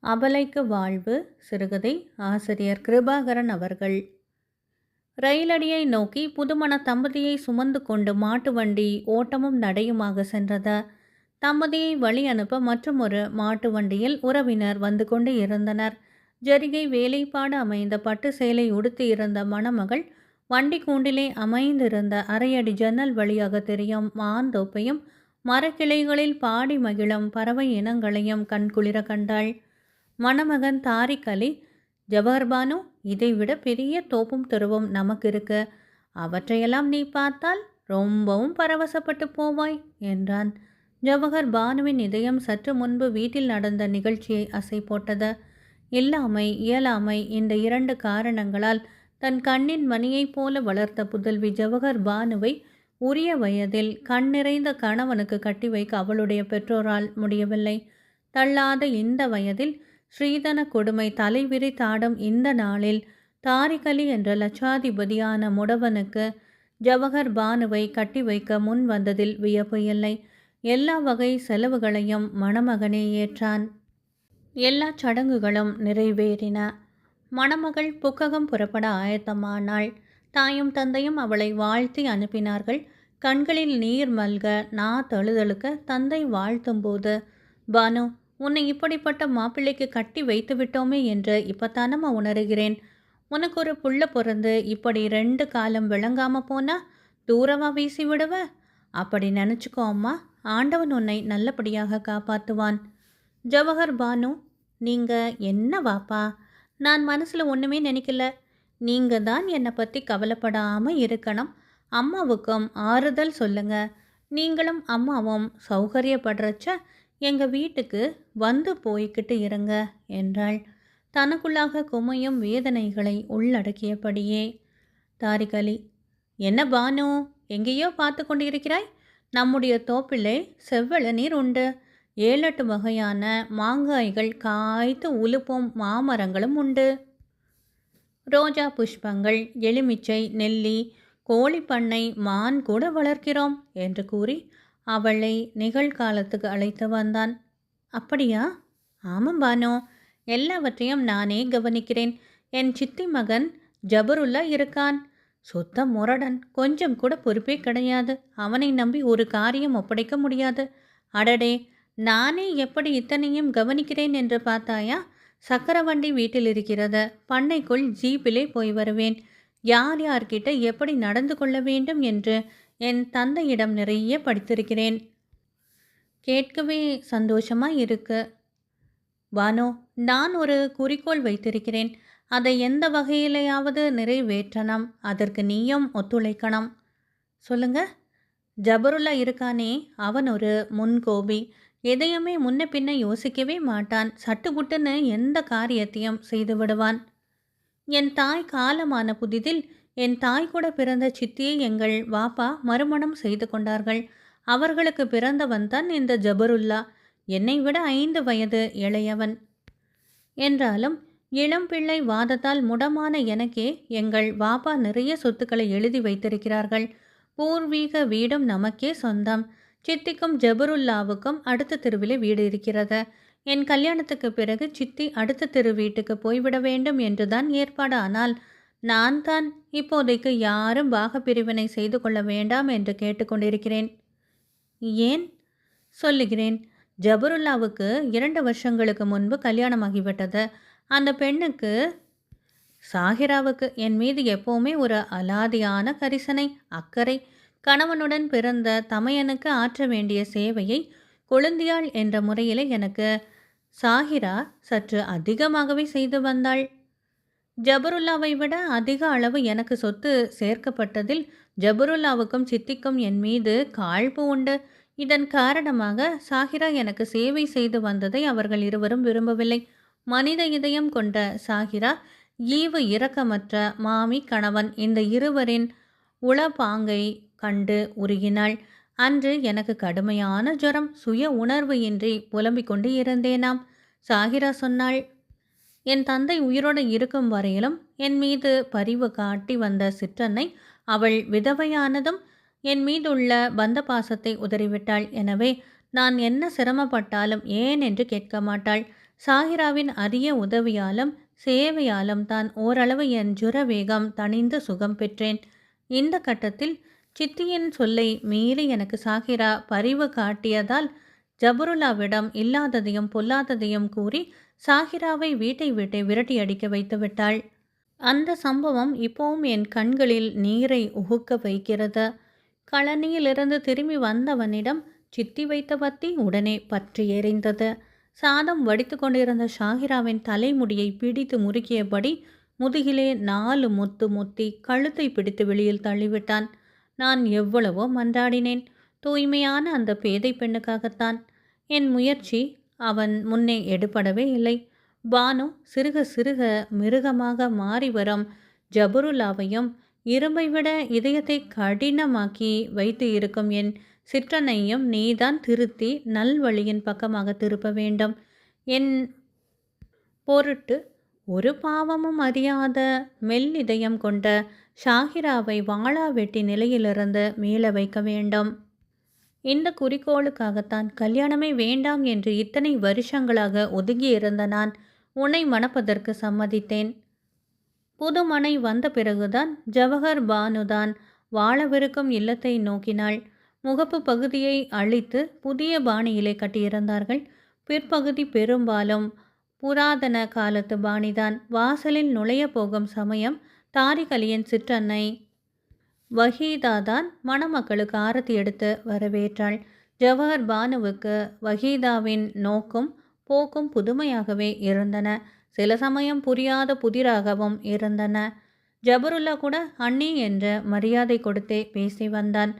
அபலைக்கு வாழ்வு சிறுகதை. ஆசிரியர் கிருபாகரன் அவர்கள். ரயிலடியை நோக்கி புதுமண தம்பதியை சுமந்து கொண்டு மாட்டு வண்டி ஓட்டமும் நடையுமாக சென்றது. தம்பதியை வழி அனுப்ப மற்றும் ஒரு மாட்டு வண்டியில் உறவினர் வந்து கொண்டு இருந்தனர். ஜரிகை வேலைப்பாடு அமைந்த பட்டு சேலை உடுத்தி இருந்த மணமகள் வண்டி கூண்டிலே அமைந்திருந்த அரையடி ஜன்னல் வழியாக தெரியும் மாந்தோப்பையும் மரக்கிளைகளில் பாடி மகிழும் பறவை இனங்களையும் கண்குளிர கண்டாள். மணமகன் தாரிக் அலி, ஜவஹர்பானு, இதைவிட பெரிய தோப்பும் தெருவும் நமக்கு இருக்கு. அவற்றையெல்லாம் நீ பார்த்தால் ரொம்பவும் பரவசப்பட்டு போவாய் என்றான். ஜவஹர் பானுவின் இதயம் சற்று முன்பு வீட்டில் நடந்த நிகழ்ச்சியை அசை போட்டது. இல்லாமை இயலாமை இந்த இரண்டு காரணங்களால் தன் கண்ணின் மணியைப் போல வளர்த்த புதல்வி ஜவஹர் பானுவை உரிய வயதில் கண் நிறைந்த கணவனுக்கு கட்டி வைக்க அவளுடைய பெற்றோரால் முடியவில்லை. தள்ளாத இந்த வயதில் ஸ்ரீதன கொடுமை தலைவிரித்தாடும் இந்த நாளில் தாரிக் அலி என்ற லட்சாதிபதியான முடவனுக்கு ஜவஹர் பானுவை கட்டி வைக்க முன் வந்ததில் வியப்பு இல்லை. எல்லா வகை செலவுகளையும் மணமகனே ஏற்றான். எல்லா சடங்குகளும் நிறைவேறின. மணமகள் புக்ககம் புறப்பட ஆயத்தமானாள். தாயும் தந்தையும் அவளை வாழ்த்தி அனுப்பினார்கள். கண்களில் நீர் மல்க நா தழுதழுக்க தந்தை வாழ்த்தும் போது, பானு, உன்னை இப்படிப்பட்ட மாப்பிள்ளைக்கு கட்டி வைத்து விட்டோமே என்று இப்போத்தானம்மா உணர்கிறேன். உனக்கு ஒரு புள்ள பிறந்து இப்படி 2 காலம் விளங்காம போனா தூரமா வீசி விடுவ. அப்படி நினச்சிக்கோ அம்மா, ஆண்டவன் உன்னை நல்லபடியாக காப்பாற்றுவான். ஜவஹர் பானு, நீங்கள் என்ன வாப்பா, நான் மனசில் ஒன்றுமே நினைக்கல. நீங்கள் தான் என்னை பற்றி கவலைப்படாமல் இருக்கணும். அம்மாவுக்கும் ஆறுதல் சொல்லுங்க. நீங்களும் அம்மாவும் சௌகரியப்படுறச்ச எங்கள் வீட்டுக்கு வந்து போய்கிட்டு இருங்க என்றாள். தனக்குள்ளாக குமையும் வேதனைகளை உள்ளடக்கியபடியே. தாரிக் அலி, என்ன பானு, எங்கேயோ பார்த்து கொண்டிருக்கிறாய்? நம்முடைய தோப்பிலே செவ்வளநீர் உண்டு. 7-8 வகையான மாங்காய்கள் காய்த்து உலுப்பும் மாமரங்களும் உண்டு. ரோஜா புஷ்பங்கள், எலுமிச்சை, நெல்லி, கோழிப்பண்ணை, மான் கூட வளர்க்கிறோம் என்று கூறி அவளை நிகழ்காலத்துக்கு அழைத்து வந்தான். அப்படியா? ஆமாம் பானு, எல்லாவற்றையும் நானே கவனிக்கிறேன். என் சித்தி மகன் ஜபருல்லா இருக்கான். சுத்த முரடன், கொஞ்சம் கூட பொறுப்பே கிடையாது. அவனை நம்பி ஒரு காரியம் ஒப்படைக்க முடியாது. அடடே, நானே எப்படி இத்தனையும் கவனிக்கிறேன் என்று பார்த்தாயா? சக்கரவண்டி வீட்டில் இருக்கிறது. பண்ணைக்குள் ஜீப்பிலே போய் வருவேன். யார் யார்கிட்ட எப்படி நடந்து கொள்ள வேண்டும் என்று என் தந்தையிடம் நிறைய படித்திருக்கிறேன். கேட்கவே சந்தோஷமாக இருக்கு. பானு, நான் ஒரு குறிக்கோள் வைத்திருக்கிறேன். அதை எந்த வகையிலையாவது நிறைவேற்றணும். அதற்கு நீயும் ஒத்துழைக்கணும். சொல்லுங்க. ஜபருல்லா இருக்கானே, அவன் ஒரு முன்கோபி. எதையுமே முன்ன பின்ன யோசிக்கவே மாட்டான். சட்டுப்புட்டுன்னு எந்த காரியத்தையும் செய்து விடுவான். என் தாய் காலமான புதிதில் என் தாய் கூட பிறந்த சித்தியை எங்கள் வாப்பா மறுமணம் செய்து கொண்டார்கள். அவர்களுக்கு பிறந்தவன் தான் இந்த ஜபருல்லா. என்னை விட 5 வயது இளையவன். என்றாலும் இளம் பிள்ளை வாதத்தால் முடமான எனக்கே எங்கள் வாப்பா நிறைய சொத்துக்களை எழுதி வைத்திருக்கிறார்கள். பூர்வீக வீடும் நமக்கே சொந்தம். சித்திக்கும் ஜபருல்லாவுக்கும் அடுத்த தெருவிலே வீடு இருக்கிறது. என் கல்யாணத்துக்கு பிறகு சித்தி அடுத்த தெரு வீட்டுக்கு போய்விட வேண்டும் என்றுதான் ஏற்பாடு. ஆனால் நான் தான் இப்போதைக்கு யாரும் பாகப்பிரிவினை செய்து கொள்ள வேண்டாம் என்று கேட்டுக்கொண்டிருக்கிறேன். ஏன்? சொல்லுகிறேன். ஜபருல்லாவுக்கு 2 வருஷங்களுக்கு முன்பு கல்யாணமாகிவிட்டது. அந்த பெண்ணுக்கு, சாஹிராவுக்கு, என் மீது எப்போவுமே ஒரு அலாதியான கரிசனை, அக்கறை. கணவனுடன் பிறந்த தமையனுக்கு ஆற்ற வேண்டிய சேவையை கொழுந்தியாள் என்ற முறையில் எனக்கு சாஹிரா சற்று அதிகமாகவே செய்து வந்தாள். ஜபருல்லாவை விட அதிக அளவு எனக்கு சொத்து சேர்க்கப்பட்டதில் ஜபருல்லாவுக்கும் சித்திக்கும் என் மீது காழ்ப்பு உண்டு. இதன் காரணமாக சாஹிரா எனக்கு சேவை செய்து வந்ததை அவர்கள் இருவரும் விரும்பவில்லை. மனித இதயம் கொண்ட சாஹிரா ஈவு இரக்கமற்ற மாமி கணவன் இந்த இருவரின் உளப்பாங்கை கண்டு உருகினாள். அன்று எனக்கு கடுமையான ஜுரம். சுய உணர்வு இன்றி புலம்பிக் கொண்டு இருந்தேனாம். சாஹிரா சொன்னாள், என் தந்தை உயிரோடு இருக்கும் வரையிலும் என் மீது பரிவு காட்டி வந்த சிற்றன்னை அவள் விதவையானதும் என் மீதுள்ள பந்த பாசத்தை உதறிவிட்டாள். எனவே நான் என்ன சிரமப்பட்டாலும் ஏன் என்று கேட்க மாட்டாள். சாகிராவின் அரிய உதவியாலும் சேவையாலும் தான் ஓரளவு என் ஜுரவேகம் தணிந்து சுகம் பெற்றேன். இந்த கட்டத்தில் சித்தியின் சொல்லை மீறி எனக்கு சாகிரா பரிவு காட்டியதால் ஜபருல்லாவிடம் இல்லாததையும் பொல்லாததையும் கூறி சாகிராவை வீட்டை விட்டே விரட்டி அடிக்க வைத்து விட்டாள். அந்த சம்பவம் இப்போவும் என் கண்களில் நீரை உகுக்க வைக்கிறது. கழனியிலிருந்து திரும்பி வந்தவனிடம் சித்தி வைத்த பத்தி உடனே பற்றி எறிந்தது. சாதம் வடித்து கொண்டிருந்த ஷாகிராவின் தலைமுடியை பிடித்து முறுக்கியபடி முதுகிலே 4 முத்து முத்தி கழுத்தை பிடித்து வெளியில் தள்ளிவிட்டான். நான் எவ்வளவோ மன்றாடினேன். தூய்மையான அந்த பேதை பெண்ணுக்காகத்தான். என் முயற்சி அவன் முன்னே எடுபடவே இல்லை. பானு சிறுக சிறுக மிருகமாக மாறி வரும் ஜபருல்லாவையும் இரும்பை விட இதயத்தை கடினமாக்கி வைத்து இருக்கும் என் சிற்றனையும் நீதான் திருத்தி நல்வழியின் பக்கமாக திருப்ப வேண்டும். என் பொருட்டு ஒரு பாவமும் அறியாத மெல்லிதயம் கொண்ட ஷாகிராவை வாளா வெட்டி நிலையிலிருந்து மீள வைக்க வேண்டும். இந்த குறிக்கோளுக்காகத்தான் கல்யாணமே வேண்டாம் என்று இத்தனை வருஷங்களாக ஒதுங்கியிருந்த நான் உன்னை மணப்பதற்கு சம்மதித்தேன். புதுமனை வந்த பிறகுதான் ஜவஹர் பானுதான் வாழவிருக்கும் இல்லத்தை நோக்கினாள். முகப்பு பகுதியை அழித்து புதிய பாணியிலே கட்டியிருந்தார்கள். பிற்பகுதி பெரும்பாலும் புராதன காலத்து பாணிதான். வாசலில் நுழைய போகும் சமயம் தாரிக் அலியின் சிற்றன்னை வஹீதாதான் மணமக்களுக்கு ஆரத்தி எடுத்து வரவேற்றாள். ஜவஹர் பானுவுக்கு வஹீதாவின் நோக்கும் போக்கும் புதுமையாகவே இருந்தன. சில சமயம் புரியாத புதிராகவும் இருந்தன. ஜபருல்லா கூட அண்ணி என்ற மரியாதை கொடுத்தே பேசி வந்தான்.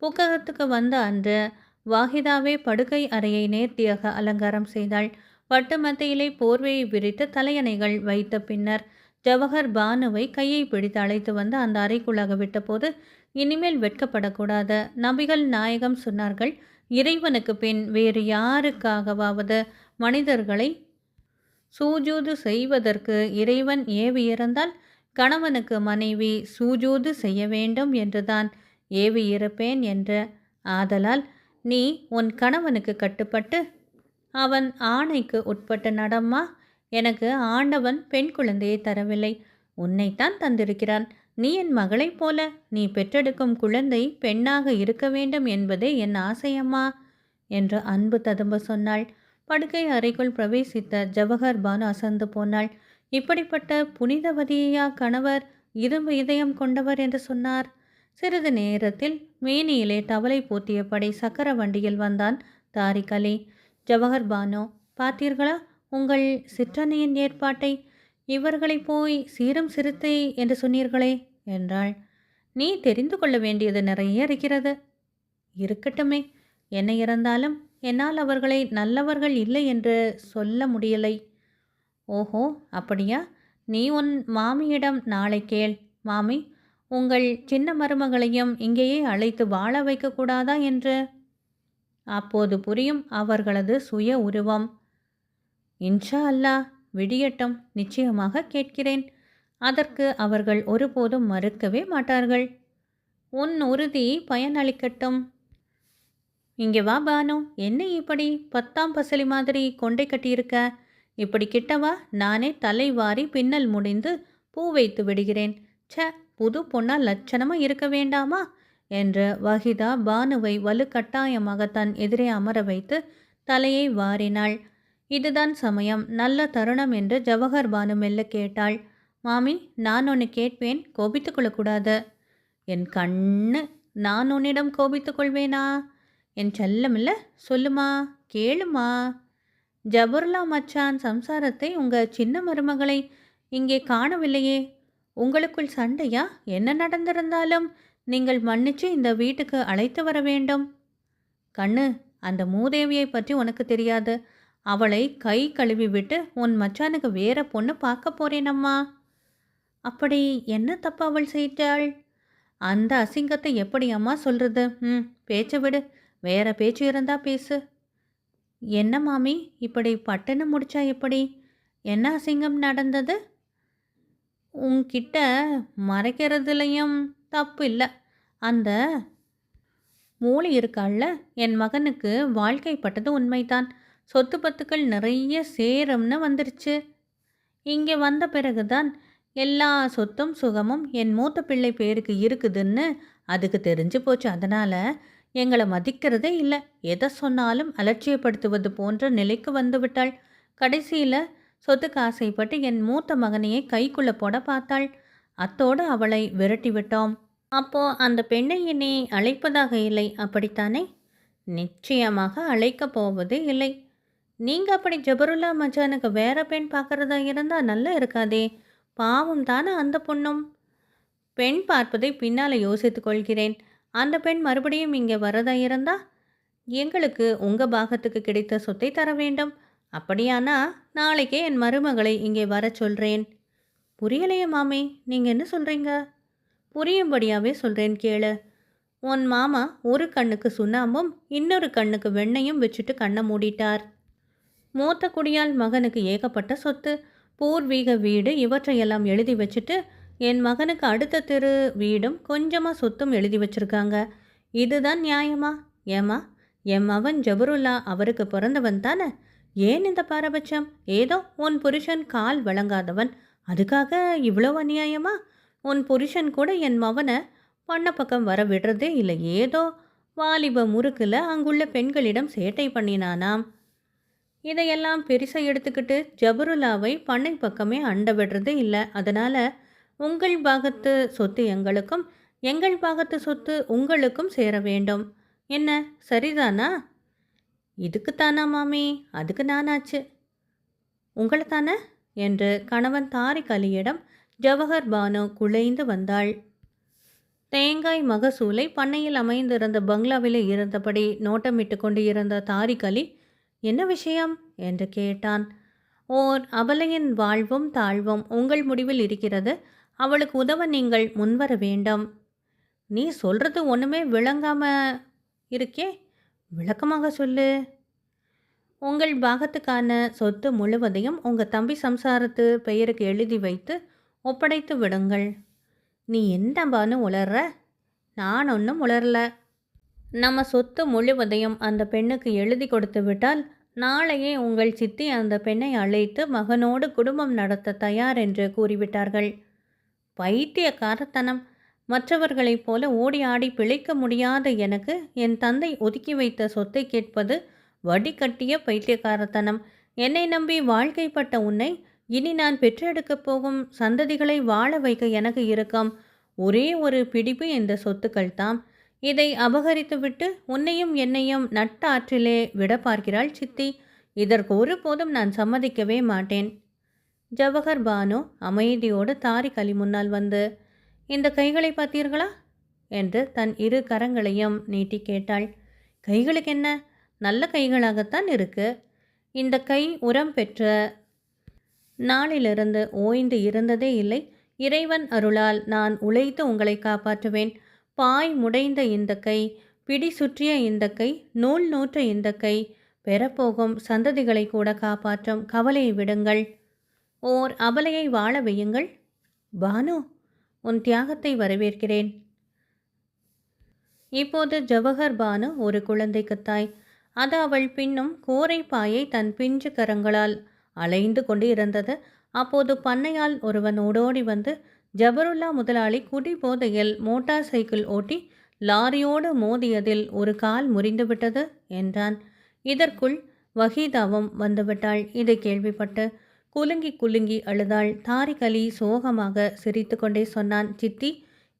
புக்ககத்துக்கு வந்த அன்று வாஹிதாவே படுக்கை அறையை நேர்த்தியாக அலங்காரம் செய்தாள். பட்டு மத்தையிலே போர்வையை விரித்து தலையணைகள் வைத்த பின்னர் ஜவஹர் பானுவை கையை பிடித்து அழைத்து வந்து அந்த அறைக்குள்ளாக விட்டபோது, இனிமேல் வெட்கப்படக்கூடாது. நபிகள் நாயகம் சொன்னார்கள், இறைவனுக்கு பின் வேறு யாருக்காகவாவது மனிதர்களை சூஜூது செய்வதற்கு இறைவன் ஏவியிருந்தால் கணவனுக்கு மனைவி சூஜூது செய்ய வேண்டும் என்றுதான் ஏவியிருப்பேன் என்று. ஆதலால் நீ உன் கணவனுக்கு கட்டுப்பட்டு அவன் ஆணைக்கு உட்பட்ட நடம்மா. எனக்கு ஆண்டவன் பெண் குழந்தையை தரவில்லை, உன்னைத்தான் தந்திருக்கிறான். நீ என் மகளைப் போல. நீ பெற்றெடுக்கும் குழந்தை பெண்ணாக இருக்க வேண்டும் என்பதே என் ஆசையம்மா என்று அன்பு ததும்ப சொன்னாள். படுக்கை அறைக்குள் பிரவேசித்த ஜவஹர் பானு அசந்து போனாள். இப்படிப்பட்ட புனிதவதியா கணவர் இரும்பு இதயம் கொண்டவர் என்று சொன்னார். சிறிது நேரத்தில் மேனியிலே டவலை போத்தியபடி சக்கர வண்டியில் வந்தான் தாரிக் அலி. ஜவஹர் பானு, பார்த்தீர்களா உங்கள் சிற்றன்னையின் ஏற்பாட்டை? இவர்களை போய் சீரும் சிறுத்தை என்று சொன்னீர்களே என்றாள். நீ தெரிந்து கொள்ள வேண்டியது நிறைய இருக்கிறது. இருக்கட்டுமே, என்ன இருந்தாலும் என்னால் அவர்களை நல்லவர்கள் இல்லை என்று சொல்ல முடியலை. ஓஹோ, அப்படியா? நீ உன் மாமியிடம் நாளை கேள். மாமி, உங்கள் சின்ன மருமகளையும் இங்கேயே அழைத்து வாழ வைக்கக்கூடாதா என்று. அப்போது புரியும் அவர்களது சுய உருவம். இன்ஷா அல்லாஹ், விடியட்டும், நிச்சயமாக கேட்கிறேன். அதற்கு அவர்கள் ஒருபோதும் மறுக்கவே மாட்டார்கள். உன் உறுதி பயனளிக்கட்டும். இங்கே வா பானு, என்ன இப்படி 10ஆம் பசலி மாதிரி கொண்டை கட்டியிருக்க? இப்படி கிட்டவா, நானே தலை வாரி பின்னல் முடிந்து பூ வைத்து விடுகிறேன். ச, புது பொண்ணா லட்சணமாக இருக்க வேண்டாமா என்று வஹிதா பானுவை வலுக்கட்டாயமாக தன் எதிரே அமர வைத்து தலையை வாரினாள். இதுதான் சமயம், நல்ல தருணம் என்று ஜவஹர் பானு மெல்ல கேட்டாள். மாமி, நான் ஒன்று கேட்பேன், கோபித்து கொள்ளக்கூடாது. என் கண்ணு, நான் உன்னிடம் கோபித்து கொள்வேனா? என் செல்லமில்ல, சொல்லுமா, கேளுமா. ஜபருல்லா மச்சான் சம்சாரத்தை உங்கள் சின்ன மருமகளை இங்கே காணவில்லையே. உங்களுக்குள் சண்டையா? என்ன நடந்திருந்தாலும் நீங்கள் மன்னிச்சு இந்த வீட்டுக்கு அழைத்து வர வேண்டும். கண்ணு, அந்த மூதேவியை பற்றி உனக்கு தெரியாது. அவளை கை கழுவி விட்டு உன் மச்சானுக்கு வேற பொண்ணு பார்க்க போறேனம்மா. அப்படி என்ன தப்பு அவள் செய்தாள்? அந்த அசிங்கத்தை எப்படி அம்மா சொல்கிறது? பேச்சை விடு, வேற பேச்சு இருந்தா பேசு. என்ன மாமி, இப்படி பட்டுன்னு முடிச்சா எப்படி? என்ன அசிங்கம் நடந்தது? உன்கிட்ட மறைக்கிறதுலையும் தப்பு இல்லை. அந்த மூளை இருக்காள்ல, என் மகனுக்கு வாழ்க்கைப்பட்டது உண்மைதான். சொத்து பத்துக்கள் நிறைய சேரும்னு வந்துருச்சு. இங்கே வந்த பிறகுதான் எல்லா சொத்தும் சுகமும் என் மூத்த பிள்ளை பேருக்கு இருக்குதுன்னு அதுக்கு தெரிஞ்சு போச்சு. அதனால் எங்களை மதிக்கிறதே இல்லை. எதை சொன்னாலும் அலட்சியப்படுத்துவது போன்ற நிலைக்கு வந்து விட்டாள். கடைசியில் சொத்துக்கு ஆசைப்பட்டு என் மூத்த மகனையே கைக்குள்ளே போட பார்த்தாள். அத்தோடு அவளை விரட்டி விட்டோம். அப்போ அந்த பெண்ணை என்னை அழைப்பதாக இல்லை, அப்படித்தானே? நிச்சயமாக அழைக்கப் போவதே இல்லை. நீங்கள் அப்படி ஜபருல்லா மச்சானுக்கு வேற பெண் பார்க்குறதா இருந்தால் நல்லா இருக்காதே. பாவம் தானே அந்த பொண்ணும். பெண் பார்ப்பதை பின்னால் யோசித்து கொள்கிறேன். அந்த பெண் மறுபடியும் இங்கே வரதா இருந்தா எங்களுக்கு உங்கள் பாகத்துக்கு கிடைத்த சொத்தை தர வேண்டும். அப்படியானா நாளைக்கே என் மருமகளை இங்கே வர சொல்கிறேன். புரியலையே மாமி, நீங்கள் என்ன சொல்கிறீங்க? புரியும்படியாகவே சொல்கிறேன் கேளு. உன் மாமா ஒரு கண்ணுக்கு சுண்ணாம்பும் இன்னொரு கண்ணுக்கு வெண்ணையும் வச்சுட்டு கண்ணை மூடிட்டார். மூத்த குடியால் மகனுக்கு ஏகப்பட்ட சொத்து, பூர்வீக வீடு இவற்றையெல்லாம் எழுதி வச்சுட்டு என் மகனுக்கு அடுத்த தெரு வீடும் கொஞ்சமாக சொத்தும் எழுதி வச்சுருக்காங்க. இதுதான் நியாயமா? ஏமா, என் மகன் ஜபருல்லா அவருக்கு பிறந்தவன் தானே. ஏன் இந்த பாரபட்சம்? ஏதோ உன் புருஷன் கால் வழங்காதவன், அதுக்காக இவ்வளோ அநியாயமா? உன் புருஷன் கூட என் மகனை பண்ண பக்கம் வர விடுறதே இல்லை. ஏதோ வாலிப முறுக்கில் அங்குள்ள பெண்களிடம் சேட்டை பண்ணினானாம். இதையெல்லாம் பெருசாக எடுத்துக்கிட்டு ஜபருல்லாவை பண்ணை பக்கமே அண்ட விடுறதே இல்லை. அதனால் உங்கள் பாகத்து சொத்து எங்களுக்கும் எங்கள் பாகத்து சொத்து உங்களுக்கும் சேர வேண்டும். என்ன சரிதானா? இதுக்குத்தானா மாமி? அதுக்கு நானாச்சு. உங்களை தானே என்று கணவன் தாரிக் அலியிடம் ஜவஹர் பானு குழைந்து வந்தாள். தேங்காய் மகசூலை பண்ணையில் அமைந்திருந்த பங்களாவில் இருந்தபடி நோட்டமிட்டு கொண்டு இருந்த தாரிக் அலி, என்ன விஷயம் என்று கேட்டான். ஓர் அபலையின் வாழ்வும் தாழ்வும் உங்கள் முடிவில் இருக்கிறது. அவளுக்கு உதவ நீங்கள் முன்வர வேண்டும். நீ சொல்கிறது ஒன்றுமே விளங்காம இருக்கே, விளக்கமாக சொல்லு. உங்கள் பாகத்துக்கான சொத்து முழுவதையும் உங்கள் தம்பி சம்சாரத்து பெயருக்கு எழுதி வைத்து ஒப்படைத்து விடுங்கள். நீ என்னப்பான்னு உளர்ற? நான் ஒன்றும் உளரல. நம்ம சொத்து முழுவதையும் அந்த பெண்ணுக்கு எழுதி கொடுத்து விட்டால் நாளையே உங்கள் சித்தி அந்த பெண்ணை அழைத்து மகனோடு குடும்பம் நடத்த தயார் என்று கூறிவிட்டார்கள். பைத்தியக்காரத்தனம். மற்றவர்களைப் போல ஓடி ஆடி பிழைக்க முடியாத எனக்கு என் தந்தை ஒதுக்கி வைத்த சொத்தை கேட்பது வடிகட்டிய பைத்தியக்காரத்தனம். என்னை நம்பி வாழ்க்கைப்பட்ட உன்னை இனி நான் பெற்றெடுக்கப் போகும் சந்ததிகளை வாழ வைக்க எனக்கு இருக்கும் ஒரே ஒரு பிடிப்பு இந்த சொத்துக்கள் தாம். இதை அபகரித்துவிட்டு உன்னையும் என்னையும் நட்ட ஆற்றிலே விட பார்க்கிறாள் சித்தி. இதற்கு ஒருபோதும் நான் சம்மதிக்கவே மாட்டேன். ஜவஹர் பானு அமைதியோடு தாரிக் அலி முன்னால் வந்து, இந்த கைகளை பார்த்தீர்களா என்று தன் இரு கரங்களையும் நீட்டி கேட்டாள். கைகளுக்கு என்ன, நல்ல கைகளாகத்தான் இருக்கு. இந்த கை உரம் பெற்ற நாளிலிருந்து ஓய்ந்து இருந்ததே இல்லை. இறைவன் அருளால் நான் உழைத்து உங்களை காப்பாற்றுவேன். பாய் முடைந்த இந்த கை, பிடி சுற்றிய இந்த கை, நூல் நூற்ற இந்த கை பெறப்போகும் சந்ததிகளை கூட காப்பாற்றும். கவலையை விடுங்கள். ஓர் அபலையை வாழ வையுங்கள். பானு, உன் தியாகத்தை வரவேற்கிறேன். இப்போது ஜவஹர் பானு ஒரு குழந்தைக்கு தாய். அது அவள் பின்னும் கோரை பாயை தன் பிஞ்சு கரங்களால் அலைந்து கொண்டு இருந்தது. அப்போது பண்ணையால் ஒருவன் ஓடோடி வந்து, ஜபருல்லா முதலாளி குடி போதையில் மோட்டார் சைக்கிள் ஓட்டி லாரியோடு மோதியதில் ஒரு கால் முறிந்துவிட்டது என்றான். இதற்குள் வஹீதாவும் வந்துவிட்டாள். இதை கேள்விப்பட்டு குலுங்கி குலுங்கி அழுதாள். தாரிக் அலி சோகமாக சிரித்து கொண்டே சொன்னான், சித்தி,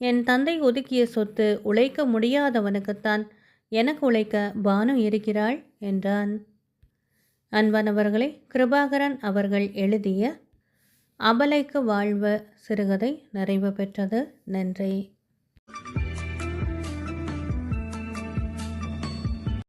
என் தந்தை ஒதுக்கிய சொத்து உழைக்க முடியாதவனுக்குத்தான், எனக்கு உழைக்க பானு இருக்கிறாள் என்றான். அன்பானவர்களே, கிருபாகரன் அவர்கள் எழுதிய அபலைக்கு வாழ்வு சிறுகதை நிறைவு பெற்றது. நன்றி.